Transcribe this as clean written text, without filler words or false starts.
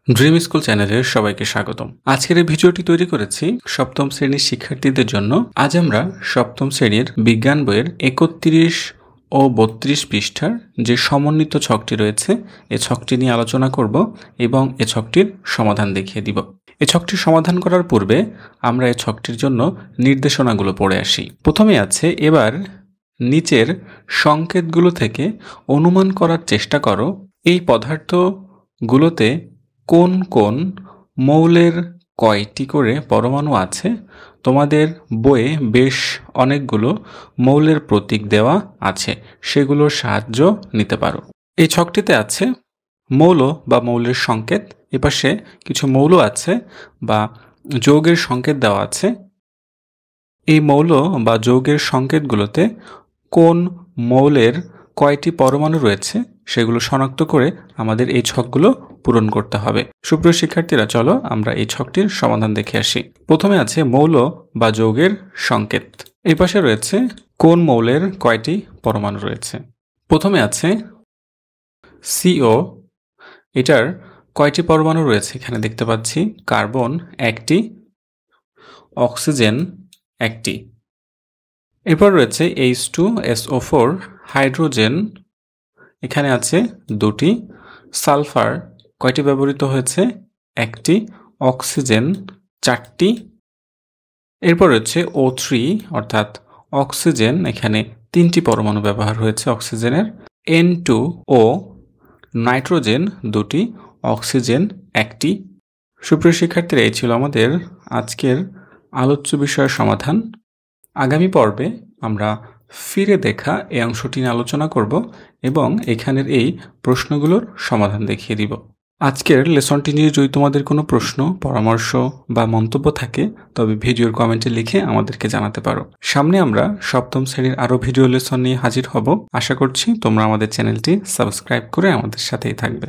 Dream school চ্যানেলের সবাইকে স্বাগতম। আজকের এই ভিডিওটি তৈরি করেছি সপ্তম শ্রেণীর শিক্ষার্থীদের জন্য। আজ আমরা সপ্তম শ্রেণীর বিজ্ঞান বইয়ের 31 ও 32 পৃষ্ঠার যে সমন্বিত ছকটি রয়েছে এই ছকটি নিয়ে আলোচনা করব এবং এই ছকটির সমাধান দেখিয়ে দিব। এই ছকটির সমাধান করার পূর্বে আমরা এই ছকটির জন্য নির্দেশনাগুলো পড়ে আসি। প্রথমে আছে, এবার নিচের সংকেতগুলো থেকে অনুমান করার চেষ্টা করো এই পদার্থগুলোতে কোন কোন মৌলের কয়টি করে পরমাণু আছে। তোমাদের বইয়ে বেশ অনেকগুলো মৌলের প্রতীক দেওয়া আছে, সেগুলোর সাহায্য নিতে পারো। এই ছকটিতে আছে মৌল বা মৌলের সংকেত, এপাশে কিছু মৌল আছে বা যৌগের সংকেত দেওয়া আছে। এই মৌল বা যৌগের সংকেতগুলোতে কোন মৌলের কয়টি পরমাণু রয়েছে সেগুলো শনাক্ত করে আমাদের এই ছকগুলো পূরণ করতে হবে। সুপ্রিয় শিক্ষার্থীরা, চলো আমরা এই ছকটির সমাধান দেখে আসি। প্রথমে আছে মৌল বা যৌগের সংকেত। এই পাশে রয়েছে কোন মৌলের কয়টি পরমাণু রয়েছে। প্রথমে আছে CO, এটার কয়টি পরমাণু রয়েছে এখানে দেখতে পাচ্ছি। কার্বন একটি, অক্সিজেন একটি। এরপর রয়েছে H2SO4, হাইড্রোজেন এখানে আছে দুটি। সালফার কয়টি ব্যবহৃত হয়েছে? একটি। অক্সিজেন চারটি। এরপর রয়েছে O3 অর্থাৎ অক্সিজেন, এখানে তিনটি পরমাণু ব্যবহার হয়েছে অক্সিজেনের। N2O, নাইট্রোজেন দুটি, অক্সিজেন একটি। সুপ্রিয় শিক্ষার্থীরা, এই ছিল আমাদের আজকের আলোচ্য বিষয়ের সমাধান। আগামী পর্বে আমরা ফিরে দেখা এই অংশটি নিয়ে আলোচনা করব এবং এখানের এই প্রশ্নগুলোর সমাধান দেখিয়ে দিব। আজকের লেসনটি নিয়ে যদি তোমাদের কোনো প্রশ্ন, পরামর্শ বা মন্তব্য থাকে তবে ভিডিওর কমেন্টে লিখে আমাদেরকে জানাতে পারো। সামনে আমরা সপ্তম শ্রেণীর আরও ভিডিও লেসন নিয়ে হাজির হব। আশা করছি তোমরা আমাদের চ্যানেলটি সাবস্ক্রাইব করে আমাদের সাথেই থাকবে।